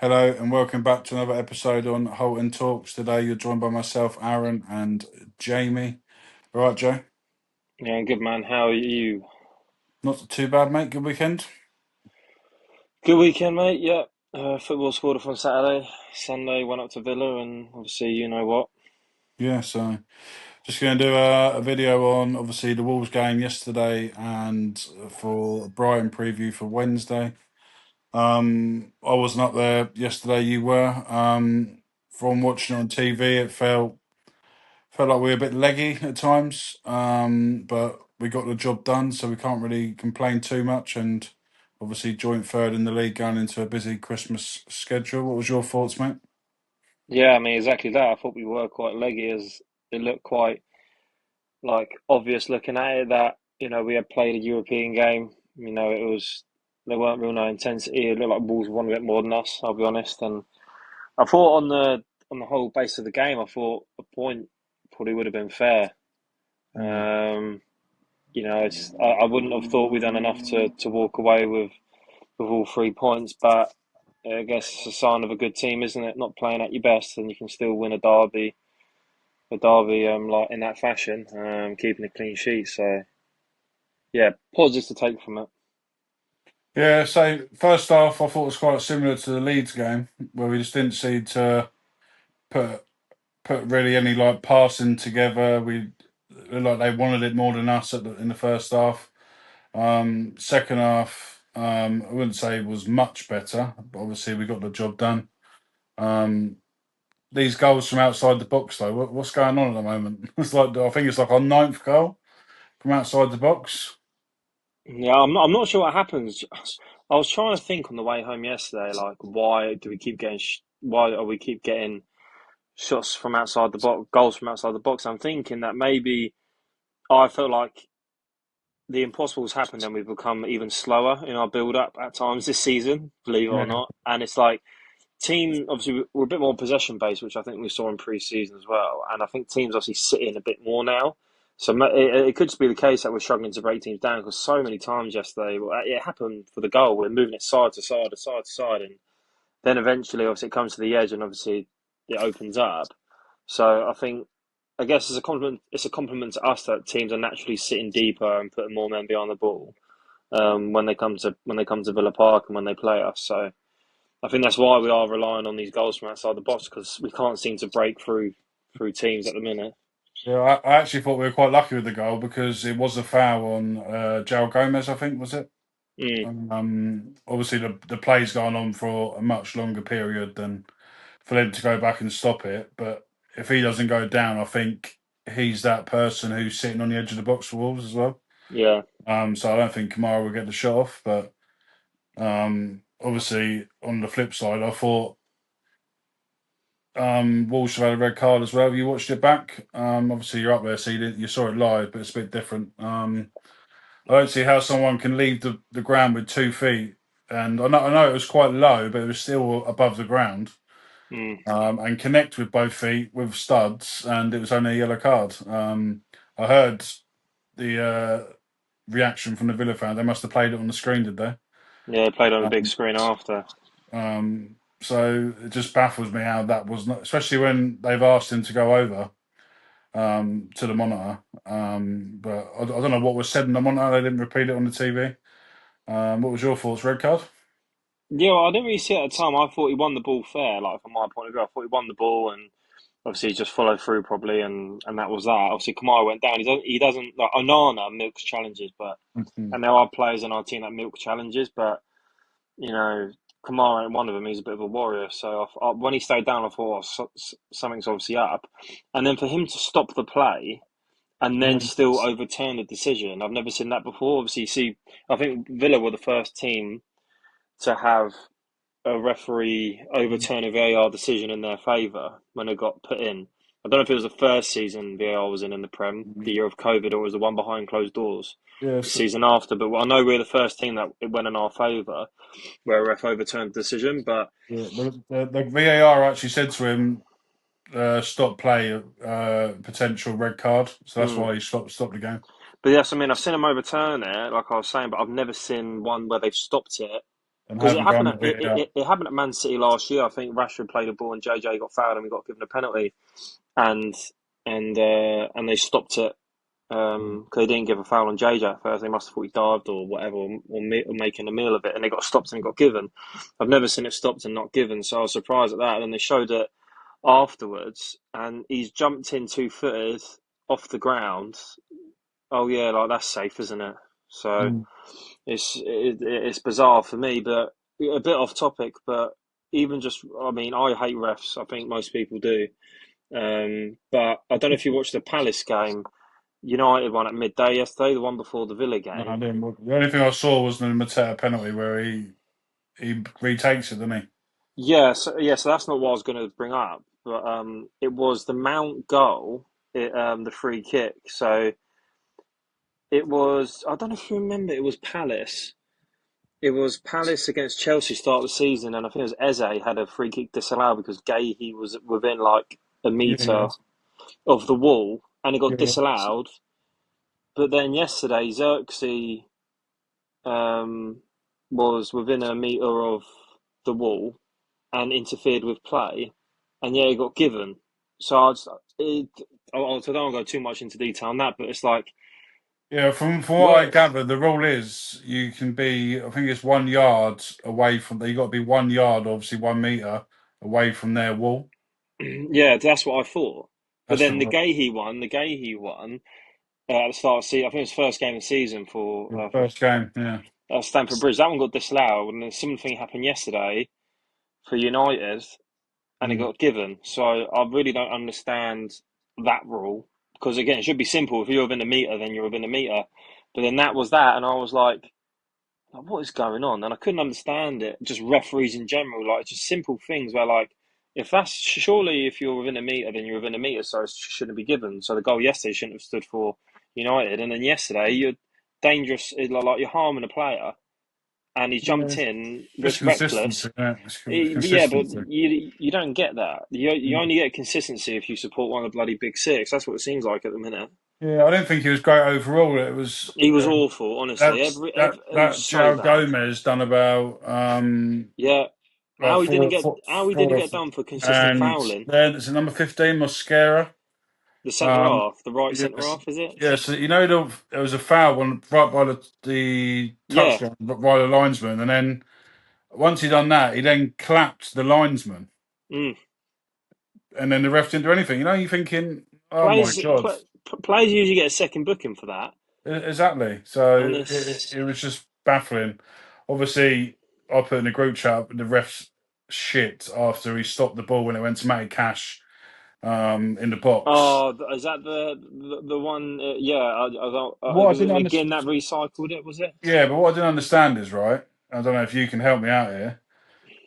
Hello and welcome back to another episode on Holton Talks. Today you're joined by myself, Aaron, and Jamie. All right, Joe? Yeah, good man. How are you? Not too bad, mate. Good weekend? Good weekend, mate. Yeah. Football scored off on Saturday. Sunday went up to Villa, and obviously, you know what? Yeah, so just going to do a video on obviously the Wolves game yesterday and for Brighton preview for Wednesday. I wasn't up there yesterday, you were. From watching it on TV, it felt like we were a bit leggy at times, but we got the job done, so we can't really complain too much. And obviously, joint third in the league going into a busy Christmas schedule. What was your thoughts, mate? Yeah, I mean, exactly that. I thought we were quite leggy as it looked quite obvious looking at it that, we had played a European game. There weren't real no intensity. It looked like Wolves won a bit more than us, I'll be honest. And I thought on the whole base of the game, I thought a point probably would have been fair. Mm. Um, I wouldn't have thought we'd done enough to walk away with all 3 points, but I guess it's a sign of a good team, isn't it? Not playing at your best, and you can still win a derby, like in that fashion, keeping a clean sheet. So yeah, positives to take from it. Yeah, so first half, I thought it was quite similar to the Leeds game, where we just didn't seem to put put really any like passing together. We looked like they wanted it more than us in the first half. Second half, I wouldn't say it was much better, but obviously we got the job done. Um, these goals from outside the box, though, what's going on at the moment? It's like I think it's like our ninth goal from outside the box. Yeah, I'm not sure what happens. I was trying to think on the way home yesterday, like why do we keep getting why are we keep getting shots from outside the box, goals from outside the box? I'm thinking that maybe I felt like the impossible's happened and we've become even slower in our build up at times this season, believe it or Yeah, not. And it's like team obviously we're a bit more possession based, which I think we saw in pre-season as well. And I think teams obviously sit in a bit more now. So it could just be the case that we're struggling to break teams down because so many times yesterday it happened for the goal. We're moving it side to side to side to side, and then eventually obviously it comes to the edge and obviously it opens up. So I guess it's a compliment. It's a compliment to us that teams are naturally sitting deeper and putting more men behind the ball when they come to Villa Park and when they play us. So I think that's why we are relying on these goals from outside the box because we can't seem to break through teams at the minute. yeah. I actually thought we were quite lucky with the goal because it was a foul on João Gomez, I think, was it? Mm, Obviously, the play's gone on for a much longer period than for them to go back and stop it. But if he doesn't go down, I think he's that person who's sitting on the edge of the box for Wolves as well. yeah, So I don't think Kamara will get the shot off. But obviously, on the flip side, I thought Wolves should have had a red card as well. You watched it back. Obviously, you're up there, so you saw it live, but it's a bit different. I don't see how someone can leave the ground with 2 feet. And I know it was quite low, but it was still above the ground. mm, And connect with both feet with studs, and it was only a yellow card. I heard the reaction from the Villa fan. They must have played it on the screen, did they? yeah. Played on a big Um, screen after. so it just baffles me how that was not, especially when they've asked him to go over to the monitor. But I don't know what was said in the monitor. They didn't repeat it on the TV. What was your thoughts? Red card? Yeah, well, I didn't really see it at the time. I thought he won the ball fair. Like from my point of view, I thought he won the ball and obviously he just followed through probably, and that was that. Obviously, Kamara went down. He doesn't like Onana milks challenges, but Mhm. and there are players in our team that milk challenges, but you know, Kamara ain't one of them. He's a bit of a warrior. So when he stayed down, I thought something's obviously up. And then for him to stop the play and then Yeah. still overturn the decision, I've never seen that before. Obviously, I think Villa were the first team to have a referee overturn a VAR decision in their favour when it got put in. I don't know if it was the first season VAR was in the Prem, the year of COVID, or it was the one behind closed doors the Yes. season after. But I know we're the first team that it went in our favour where a ref overturned the decision. But Yeah, the VAR actually said to him, stop play, potential red card. So that's mm. why he stopped the But yes, I mean I've seen them overturn it, like I was saying, but I've never seen one where they've stopped it. and Because it haven't happened gone at and beat it up. it happened at Man City last year. I think Rashford played a ball and JJ got fouled and we got given a penalty, and and they stopped it because they didn't give a foul on JJ at first. They must have thought he dived or whatever, or making a meal of it, and they got stopped and it got given. I've never seen it stopped and not given, so I was surprised at that. And then they showed it afterwards, and he's jumped in 2-footed off the ground. Oh yeah, like that's safe, isn't it? So Mm. it's bizarre for me, but a bit off topic. But even just, I mean, I hate refs. I think most people do. But I don't know if you watched the Palace game, United one at midday yesterday, the one before the Villa No, I game. didn't. The only thing I saw was the Mateta penalty where he retakes it, doesn't he? So that's not what I was going to bring up, but it was the Mount goal, the free kick. So it was. I don't know if you remember. It was Palace. It was Palace against Chelsea start of the season, and I think it was Eze had a free kick disallowed because Gahey was within like a Yeah, metre yeah, of the wall, and it got yeah. disallowed. But then yesterday, Xerxes was within a metre of the wall and interfered with play, and yeah, it got given. So I don't want to go too much into detail on that, but it's like, Yeah, from what I well, gather, the rule is you can be, I think it's 1 yard away from, you got to be 1 yard, obviously 1 meter away from their wall. yeah, that's what I thought. But That's then the The Gahey one at the start of the season, I think it was first game of the season for first game. Yeah, Stamford Bridge. That one got disallowed, and then similar thing happened yesterday for United, and it mm. got given. So I really don't understand that rule because again, it should be simple. If you're within a meter, then you're within a meter. But then that was that, and I was like, what is going on? And I couldn't understand it. Just referees in general, like just simple things where like. If that's surely if you're within a meter, then you're within a meter, so it shouldn't be given. So the goal yesterday shouldn't have stood for United, and then yesterday you're dangerous, like you're harming a player, and he's Yeah, jumped in it's reckless. consistency. Yeah, it's Yeah, but consistency. you don't get that. You Mm. only get consistency if you support one of the bloody big six. That's what it seems like at the minute. Yeah, I didn't think he was great overall. It was He was awful, honestly. that It was so Joe bad. Gomez done about Yeah, like four, four, how he didn't four, get done for consistent and fouling. then it's number 15, Mosquera. The centre Um, half, the right centre yes, half, is it? yes. So, there was a foul right by the Yeah. touchline, by the linesman, and then once he done that, he then clapped the linesman, Mm. and then the ref didn't do anything. You're thinking, oh my god, Players usually get a second booking for that, exactly. So and it was just baffling. Obviously, I put in the group chat the ref's shit after he stopped the ball when it went to Matty Cash in the box. is that the one? Yeah, What I was didn't it again understand. that recycled it? Was it? Yeah, but what I didn't understand is right. I don't know if you can help me out here.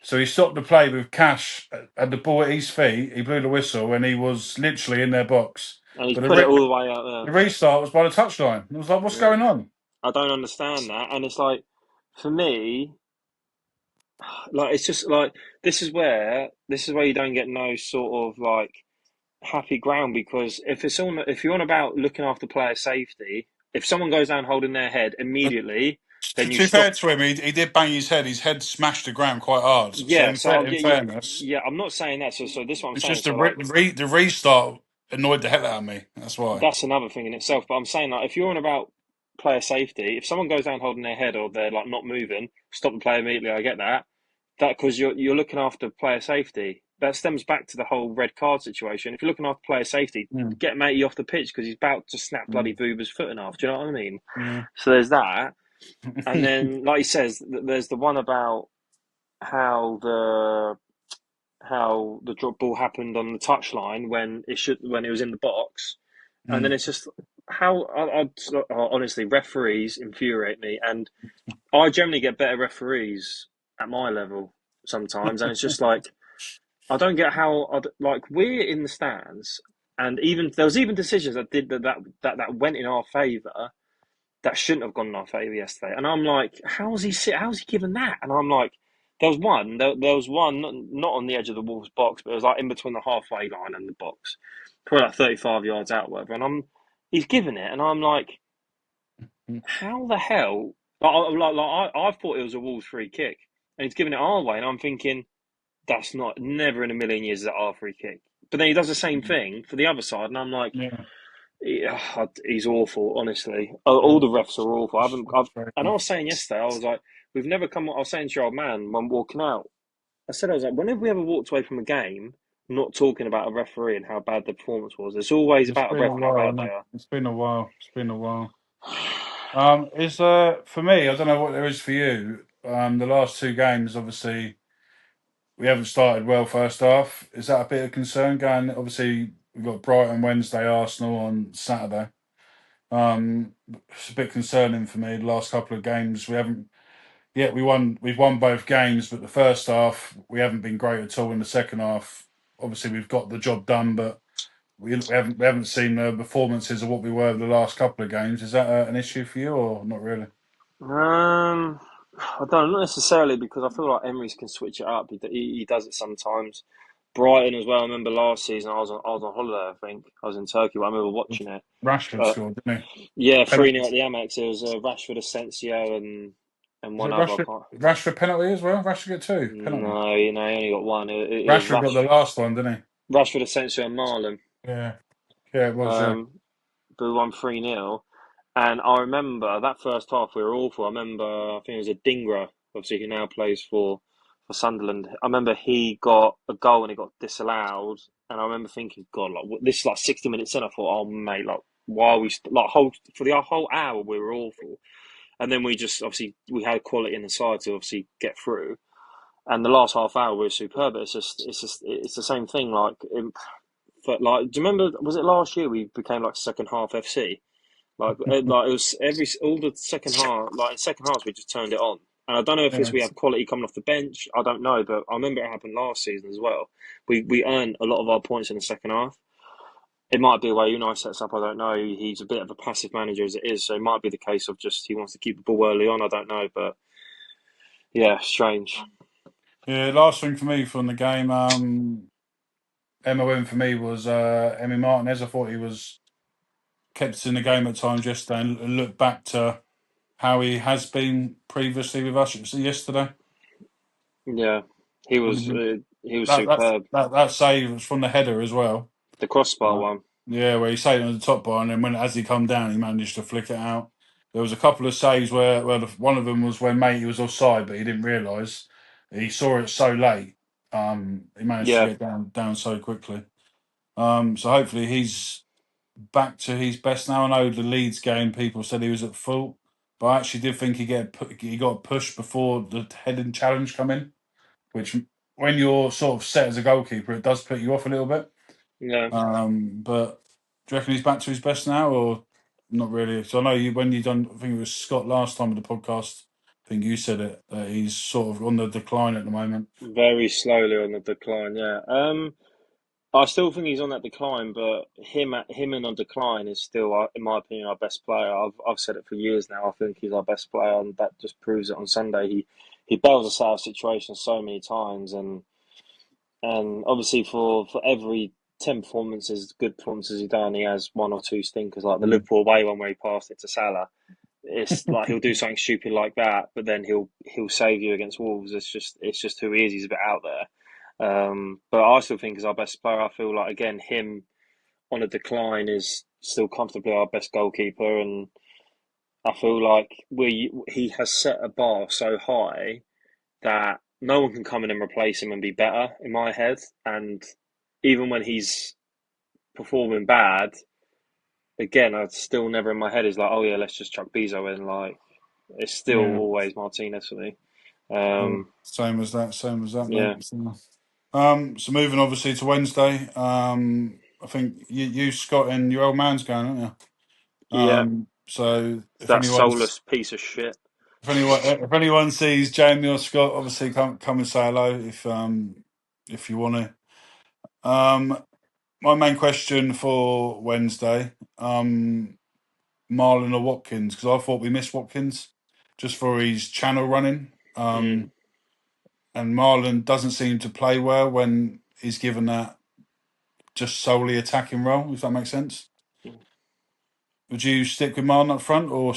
So he stopped the play with Cash had the ball at his feet. He blew the whistle, and he was literally in their box. And he's But put it all the way out the there. restart was by the touchline. I was like, "What's Yeah. going on?" I don't understand that, and it's like for me, like it's just like this is where you don't get no sort of like happy ground because if you're on about looking after player safety, if someone goes down holding their head immediately, To then you be fair stop. to him, he did bang his head. His head smashed the ground quite hard. So Yeah, so I'll in get yeah, fairness, yeah. I'm not saying that. So this is what I'm it's saying. just So like the restart annoyed the hell out of me. That's why. that's another thing in itself. But I'm saying like if you're on about player safety, if someone goes down holding their head or they're like not moving, stop the play immediately. I get that. That because you're looking after player safety. That stems back to the whole red card situation. If you're looking after player safety, Mm, get matey off the pitch because he's about to snap mm, bloody Boober's foot in half. Do you know what I mean? yeah. So there's that, and then like he says, there's the one about how the how the drop ball happened on the touchline when it was in the box, and then Mm. it's just how honestly referees infuriate me, and I generally get better referees at my level sometimes, and it's just like I don't get how like we're in the stands, and even there was even decisions that did that went in our favour that shouldn't have gone in our favour yesterday, and I'm like, how's he given that? And I'm like. There was one, not on the edge of the Wolves box, but it was like in between the halfway line and the box, probably like 35 yards out, or whatever. And he's given it, and I'm like, how the hell? I thought it was a Wolves free kick. and he's giving it our way, and I'm thinking that's not never in a million years is that our free kick. But then he does the same thing for the other side, and I'm like, Yeah, he's awful. Honestly, yeah, all the refs are awful. I haven't. And I frustrating. was saying yesterday, I was like, we've never come. I was saying to your old man when walking out, I said, I was like, whenever we ever walked away from a game, not talking about a referee and how bad the performance was, it's always It's about a been a ref and how while, bad isn't they it? are. It's been a while. It's been a while. Is for me? I don't know what there is for you. The last two games, obviously, we haven't started well first half. Is that a bit of concern? Going, obviously, we've got Brighton Wednesday, Arsenal on Saturday. It's a bit concerning for me. The last couple of games, we haven't. Yeah, we won. We've won both games, but the first half we haven't been great at all. In the second half, obviously, we've got the job done, but we haven't seen the performances of what we were the last couple of games. Is that an issue for you or not really? I don't not necessarily because I feel like Emery's can switch it up. He does it sometimes. Brighton as well. I remember last season I was on holiday. I think I was in Turkey, but I remember watching it. Rashford Uh, scored, didn't he? yeah, 3-0 Penalty. at the Amex. It was Rashford, Asensio, and Was one it other. I Rashford? can't. Rashford penalty as well. Rashford got two penalty. No, he only got one. It was Rashford got the last one, didn't Rashford, Asensio, and Marlon. he? Yeah, yeah, it was. Yeah, Um, but we won 3-0. And I remember that first half we were awful. I remember I think it was a Dingra, obviously who now plays for Sunderland. I remember he got a goal and it got disallowed, and I remember thinking, God, like this is like 60 minutes in. I thought, oh mate, like why are we like whole for the whole hour we were awful, and then we just obviously we had quality in the side to obviously get through. And the last half hour we were superb. It's the same thing. But like, do you remember? Was it last year we became like second half FC? Like it was all the second half. Like in second halves, we just turned it on. And I don't know if yeah, it's we have quality coming off the bench. I don't know, but I remember it happened last season as well. We earned a lot of our points in the second half. It might be the way Unai sets up. I don't know. He's a bit of a passive manager as it is, so it might be the case of just he wants to keep the ball early on. I don't know, but yeah, strange. yeah. Last thing for me from the game, MOM for me was Emmy Martinez. I thought he was kept us in the game at times yesterday, and look back to how he has been previously with us yesterday. Yeah, What did you, he was that superb. that save was from the header as well. The crossbar Right. one. Yeah, where he saved it on the top bar, and then when as he come down, he managed to flick it out. There was a couple of saves where one of them was when Matey was offside, but he didn't realise. He saw it so late. He managed to Yeah, get down so quickly. So hopefully he's back to his best now. I know the Leeds game, people said he was at fault, but I actually did think he got pushed before the heading challenge come in, which when you're sort of set as a goalkeeper, it does put you off a little bit. yeah. But do you reckon he's back to his best now, or not really? So I know you when you done. I think it was Scott last time with the podcast. I think you said it that he's sort of on the decline at the moment. Very slowly on the decline. Yeah. I still think he's on that decline, but him and on decline is still, in my opinion, our best player. I've said it for years now. I think he's our best player, and that just proves it on Sunday. He bails us out of situations so many times, and obviously for every 10 performances, good performances he's done, he has one or two stinkers, like the Mm. Liverpool away one where he passed it to Salah. It's like he'll do something stupid like that, but then he'll save you against Wolves. It's just who he is. He's a bit out there. But I still think he's our best player. I feel like again him on a decline is still comfortably our best goalkeeper, and I feel like we he has set a bar so high that no one can come in and replace him and be better in my head. And even when he's performing bad, again, I still never in my head is like, oh yeah, let's just chuck Bezo in. Like it's still Yeah, always Martinez for me. yeah. Um, Same as that, yeah, mate. So moving obviously to Wednesday. I think you Scott and your old man's going, aren't you? yeah, So that soulless piece of shit. if anyone sees Jamie or Scott, obviously come and say hello if you want to. My main question for Wednesday, Marlon or Watkins, because I thought we missed Watkins just for his channel running. Mm. And Marlon doesn't seem to play well when he's given that just solely attacking role, if that makes sense. Would you stick with Marlon up front or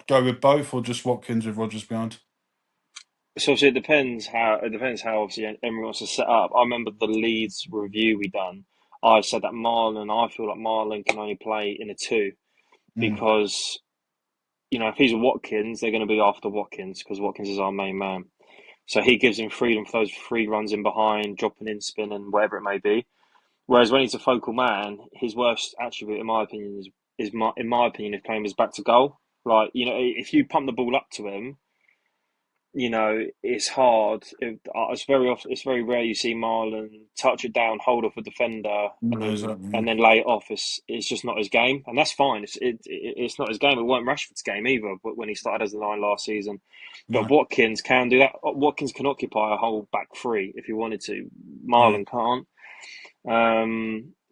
go with both or just Watkins with Rogers behind? So obviously it depends how obviously Emery wants to set up. I remember the Leeds review we done. I said that I feel like Marlon can only play in a two Mm, because if he's a Watkins, they're going to be after Watkins because Watkins is our main man. So he gives him freedom for those free runs in behind, dropping in, spinning, whatever it may be. Whereas when he's a focal man, his worst attribute, in my opinion, is playing his back to goal. Like if you pump the ball up to him, it's hard. It's very rare you see Marlon touch it down, hold off a defender, and no, then exactly. and then lay it off. It's just not his game, and that's fine. It's not his game. It weren't Rashford's game either. But when he started as a nine last season, but No. Watkins can do that. Watkins can occupy a whole back three if he wanted to. Yeah. Marlon can't.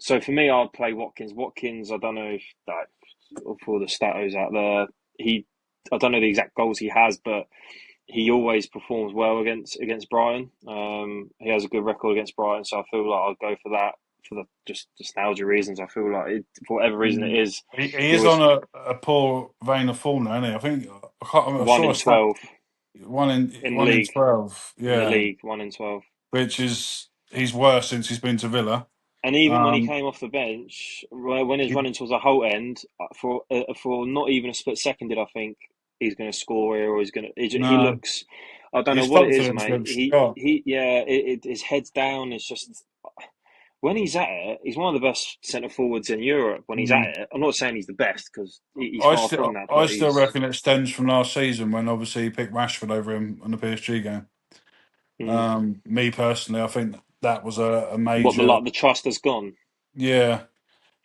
So for me, I'd play Watkins. Watkins, I don't know if that for the statos out there, I don't know the exact goals he has, but he always performs well against Brighton. He has a good record against Brighton, so I feel like I'll go for that for the just nostalgia reasons. I feel like for whatever reason it Mm. is, He he is always on a poor vein of form now, isn't he? I think I can't remember. I one saw in a stat 12 one in one in league 12. in the Yeah, league, 1 in 12. which is he's worse since he's been to Villa. And even when he Um, came off the bench, when he's he, running towards the whole end, for not even a split second did I think he's going to score here or he's going to. He no, looks. I don't know his what it is, confidence mate. looks shot. Yeah. His head's down. It's just when he's at it, he's one of the best centre forwards in Europe. When he's at Mm. it, I'm not saying he's the best because he's far from that, I but still he's. reckon it stems from last season when obviously he picked Rashford over him on the PSG game. Mm, Me personally, I think that was a what the major, like the trust has gone yeah,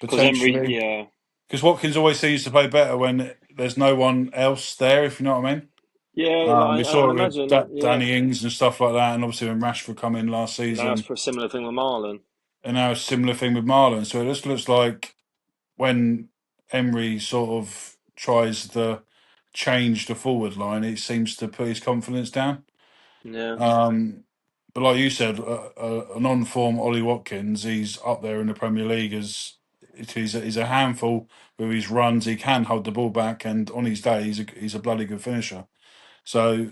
because Emery, potentially. yeah, Because Watkins always seems to play better when there's no one else there, if you know what I mean. yeah, We like saw and it with imagine, yeah. Danny Ings and stuff like that, and obviously when Rashford come in last Now it's season, for a similar thing with Marlon. and now it's a similar thing with Marlon. So it just looks like when Emery sort of tries to change the forward line, it seems to put his confidence down. Yeah. Um, but like you said, an on-form Ollie Watkins, he's up there in the Premier League as he's a handful with his runs. He can hold the ball back, and on his day, he's a bloody good finisher. So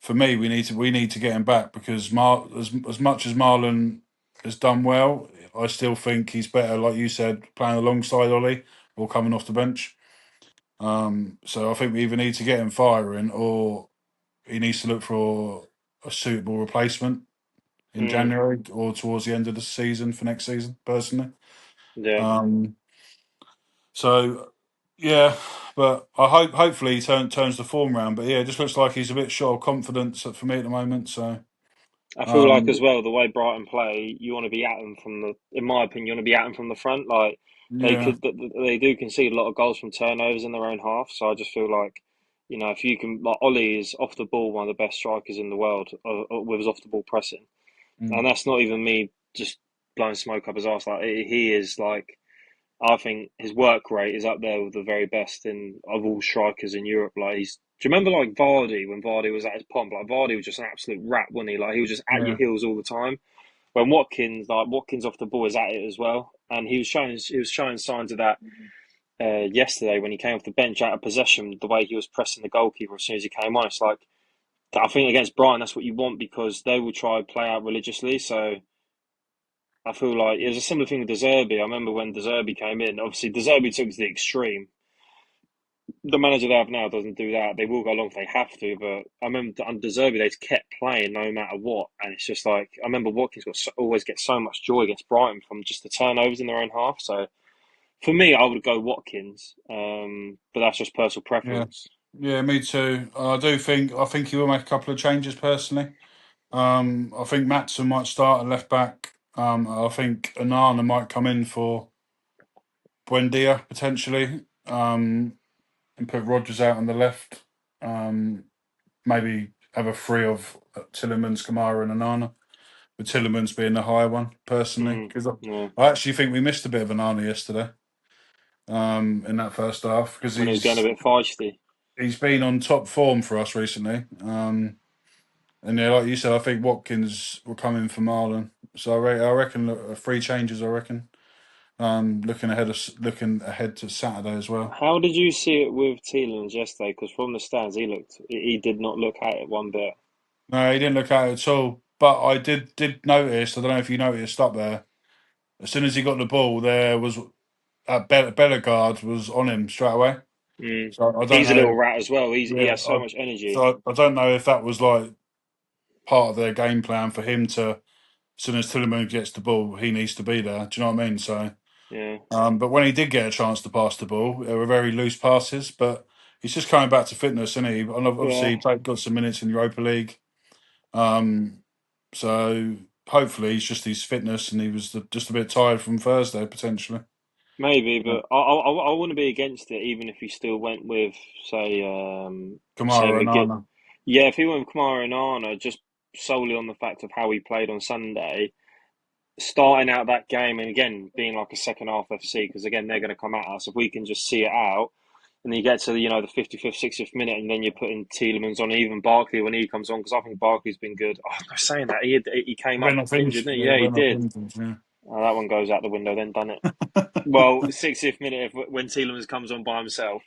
for me, we need to get him back because as much as Marlon has done well, I still think he's better, like you said, playing alongside Ollie or coming off the bench. So I think we either need to get him firing or he needs to look for a suitable replacement in Mm, January or towards the end of the season for next season. Personally, yeah. um, so yeah, but hopefully he turns the form round. But yeah, it just looks like he's a bit short of confidence for me at the moment. So I feel like um, as well the way Brighton play, you want to be at them in my opinion, you want to be at them from the front. Like yeah, they do concede a lot of goals from turnovers in their own half. So I just feel like, if you can, like Ollie is off the ball one of the best strikers in the world with his off the ball pressing, and mm, that's not even me just blowing smoke up his arse. Like he is like. I think his work rate is up there with the very best in of all strikers in Europe. Like he's. Do you remember like Vardy when Vardy was at his pomp? Like Vardy was just an absolute rat, wasn't he? Like he was just at your yeah, heels all the time. When Watkins off the ball is at it as well, and he was showing signs of that yesterday when he came off the bench out of possession. The way he was pressing the goalkeeper as soon as he came on, it's like I think against Brighton that's what you want because they will try and play out religiously. So I feel like it was a similar thing with De Zerbi. I remember when De Zerbi came in. Obviously, De Zerbi took it to the extreme. The manager they have now doesn't do that. They will go along if they have to, but I remember under De Zerbi they kept playing no matter what, and it's just like I remember Watkins always gets so much joy against Brighton from just the turnovers in their own half. So for me, I would go Watkins, but that's just personal yeah, preference. yeah. Me too. I think he will make a couple of changes personally. I think Matson might start at left back. I think Anana might come in for Buendia potentially. And put Rogers out on the left. Um, Maybe have a three of Tillemans, Kamara, and Anana. With Tillemans being the higher one, personally, Mm, because yeah, I actually think we missed a bit of Anana yesterday. In that first half, because when he was getting a bit feisty. he's been on top form for us recently. And yeah, like you said, I think Watkins will come in for Marlon. So I reckon three changes. I reckon. Looking ahead to Saturday as well. How did you see it with Tielemans yesterday? Because from the stands, he did not look at it one bit. No, he didn't look at it at all. But I did notice. I don't know if you noticed up there. As soon as he got the ball, there was Bellegarde was on him straight away. Mm. So I don't He's a little know. rat as well. He Yeah, has so much energy. I don't know if that was like part of their game plan for him to. As soon as Tillman gets the ball, he needs to be there. Do you know what I mean? So, Yeah, but when he did get a chance to pass the ball, they were very loose passes. But he's just coming back to fitness, isn't he? And obviously, yeah. got some minutes in Europa League. Um, so hopefully, it's just his fitness, and he was just a bit tired from Thursday potentially. Maybe, Yeah. but I wouldn't be against it, even if he still went with, say, say Kamara and McGinn. Arna. Yeah, if he went with Kamara and Arna, just solely on the fact of how he played on Sunday, starting out that game, and again being like a second half FC, because again they're going to come at us. If we can just see it out, and then you get to the 55th, 60th minute, and then you're putting Tielemans on, even Barkley when he comes on, because I think Barkley's been good. Oh, I'm saying that he came up Went off injured, didn't he? yeah, Yeah, he went off did. injured. Yeah. Oh, that one goes out the window then, doesn't it? Well, 60th minute when Tielemans comes on by himself.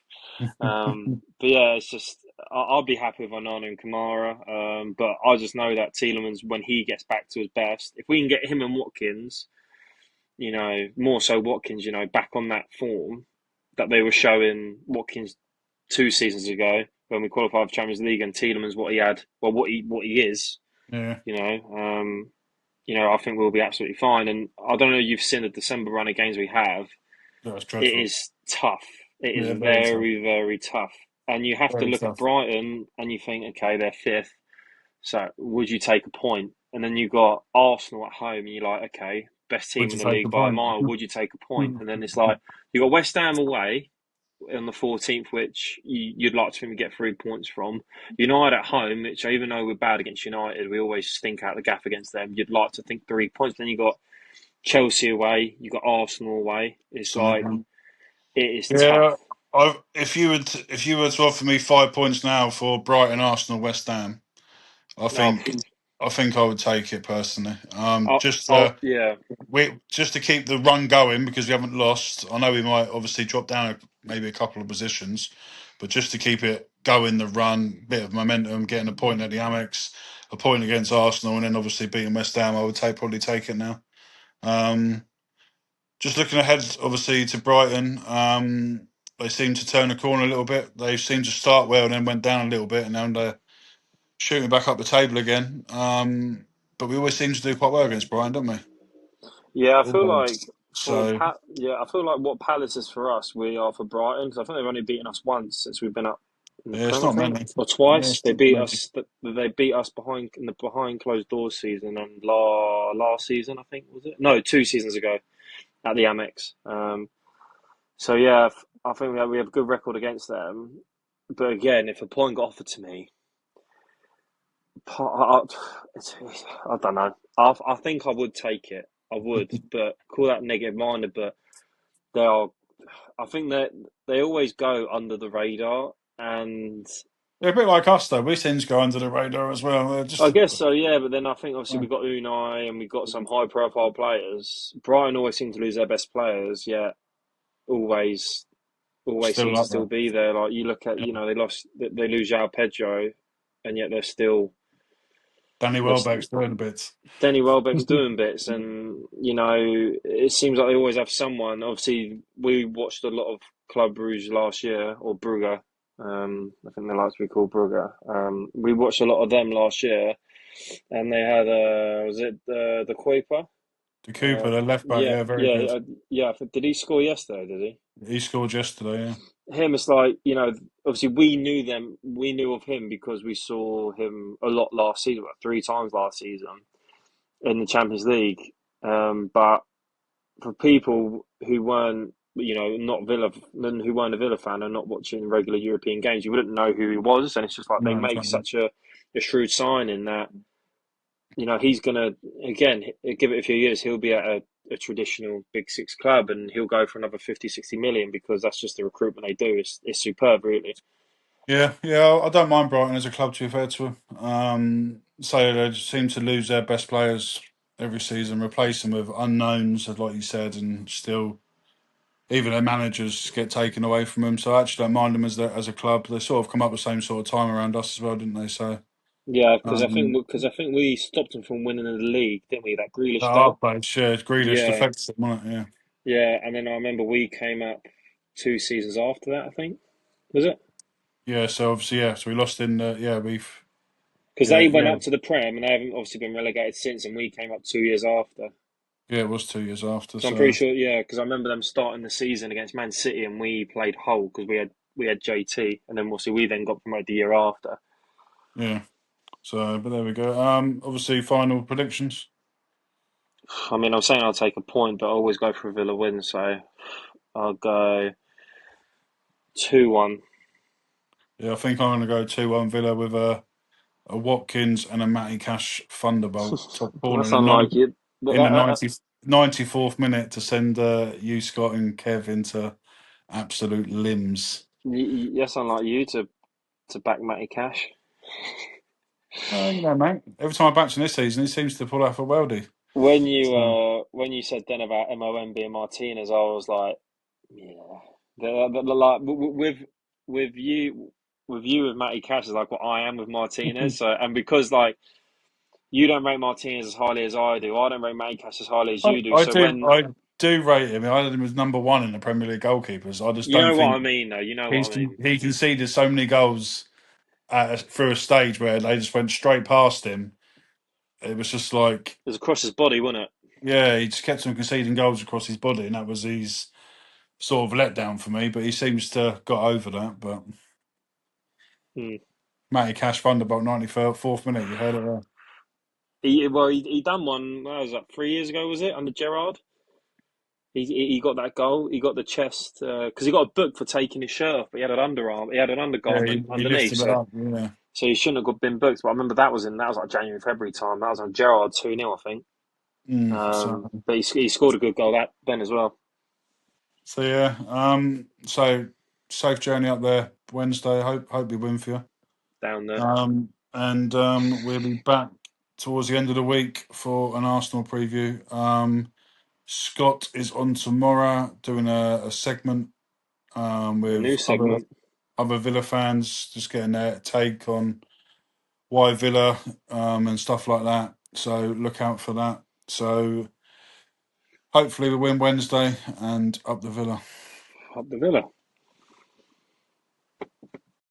But yeah, it's just I'll be happy with Onana and Kamara. But I just know that Tielemans, when he gets back to his best, if we can get him and Watkins, more so Watkins, back on that form that they were showing Watkins 2 seasons ago when we qualified for Champions League, and Tielemans what he had, well, what he is, Yeah, you know, I think we'll be absolutely fine. And I don't know if you've seen the December run of games we have. that was It dreadful. is tough. It is Yeah, very tough. very, very tough. And you have to Very look at tough. Brighton and you think, okay, they're fifth. So would you take a point? And then you got Arsenal at home, and you're like, okay, best Would team you in the take the league by a point? mile. Would you take a point? And then it's like you got West Ham away on the 14th, which you'd like to think we get 3 points from. United at home, which even though we're bad against United, we always stink out the gaff against them. You'd like to think 3 points. Then you got Chelsea away, you got Arsenal away. It's like So, it is tough. yeah, if you were to offer me 5 points now for Brighton, Arsenal, West Ham, I Oh, think I think I would take it personally. oh, oh, yeah, Just to keep the run going because we haven't lost. I know we might obviously drop down maybe a couple of positions, but just to keep it going, the run, bit of momentum, getting a point at the Amex, a point against Arsenal, and then obviously beating West Ham, I would probably take it now. Um, just looking ahead, obviously to Brighton, they seem to turn the corner a little bit. They seemed to start well and then went down a little bit, and now they're shooting back up the table again. But we always seem to do quite well against Brighton, don't we? yeah. I feel like Always. So I feel like what Palace is for us, we are for Brighton, because I think they've only beaten us once since we've been up in the yeah, it's Prem, I not think, many. or Yeah, twice. it's not many. They beat us behind in the behind closed doors season, and last season I think, was it? No, 2 seasons ago at the Amex. So yeah, I think we have a good record against them. But again, if a point got offered to me, I, I, I don't know. I think I would take it. I would, but call that negative minded. But they are. I think that they always go under the radar, and They're a bit like us, though. We seem to go under the radar as well. They're I just guess so. Yeah, but then I think obviously we've got Unai and we've got some high profile players. Brighton always seem to lose their best players, yet always seem still to up still there. be there. Like you look at, Yeah. they lose João Pedro, and yet Danny they're Welbeck's doing a bit. Danny Welbeck's doing bits, and it seems like they always have someone. Obviously, we watched a lot of Club Brugge last year, or Brugge. I think they like to be called Brugge. We watched a lot of them last year, and they had was it the Kuiper? The Cooper, the left back, Yeah, yeah, very yeah, good. yeah. Did he score yesterday? Did he? He scored yesterday, yeah. Him, it's like, obviously we knew them, we knew of him because we saw him a lot last season, about 3 times last season in the Champions League. But for people who weren't, not Villa, who weren't a Villa fan and not watching regular European games, you wouldn't know who he was. And it's just like they No, make exactly. such a shrewd signing that, he's going to, again, give it a few years, he'll be at a traditional Big Six club and he'll go for another 50, 60 million because that's just the recruitment they do. It's superb, really. Yeah, yeah, I don't mind Brighton as a club, to be fair to them. So they just seem to lose their best players every season, replace them with unknowns, like you said, and still even their managers get taken away from them. So I actually don't mind them as a club. They sort of come up the same sort of time around us as well, didn't they? So Yeah, Um, because I think we stopped them from winning the league, didn't we? That at Grealish our goal. place, yeah, Grealish Yeah, defected, wasn't it? Yeah, yeah, and then I remember we came up 2 seasons after that. I think was it? yeah. So obviously, yeah. So we lost in. Yeah, Because yeah, they went yeah, up to the Prem and they haven't obviously been relegated since, and we came up 2 years after. yeah. It was 2 years after. So I'm pretty So sure, yeah, because I remember them starting the season against Man City and we played Hull because we had JT, and then obviously we then got promoted the year after. yeah. So, but there we go. Obviously, final predictions. I mean, I'm saying I'll take a point, but I always go for a Villa win, so I'll go 2-1. Yeah, I think I'm going to go 2-1 Villa with a Watkins and a Matty Cash thunderbolt top corner That's in unlike you. But in the 94th minute to send you Scott and Kev into absolute limbs. that's unlike you to back Matty Cash. Mate. Every time I batch in this season, he seems to pull out for Weldy. So, When you said then about MOM being Martinez, I was like, yeah, like with you with Matty Cash is like what I am with Martinez. So and because like you don't rate Martinez as highly as I don't rate Matty Cash as highly as I, you do. I So do when I do rate him. I had him as number one in the Premier League goalkeepers. I just you don't know what I think mean, though, you know what I mean. he conceded so many goals through a stage where they just went straight past him. It was just like, It was across his body, wasn't it? yeah, he just kept on conceding goals across his body, and that was his sort of letdown for me. But he seems to have got over that. But Hmm. Matty Cash Thunderbolt 94th minute, you heard it there. He done one. What was that? 3 years ago, was it under Gerrard? He got that goal. He got the chest because he got a book for taking his shirt off, but he had an underarm. He had an Yeah, undergarment he underneath, lifted it so up. Yeah. he shouldn't have been booked. But I remember that was like January February time. That was on Gerrard 2-0, I think. So But he scored a good goal that then as well yeah. So safe journey up there Wednesday. Hope you win for you. down there. And we'll be back towards the end of the week for an Arsenal preview. Scott is on tomorrow doing a segment A new with segment. other Villa fans, just getting their take on why Villa and stuff like that. So look out for that. So hopefully we win Wednesday and up the Villa. Up the Villa.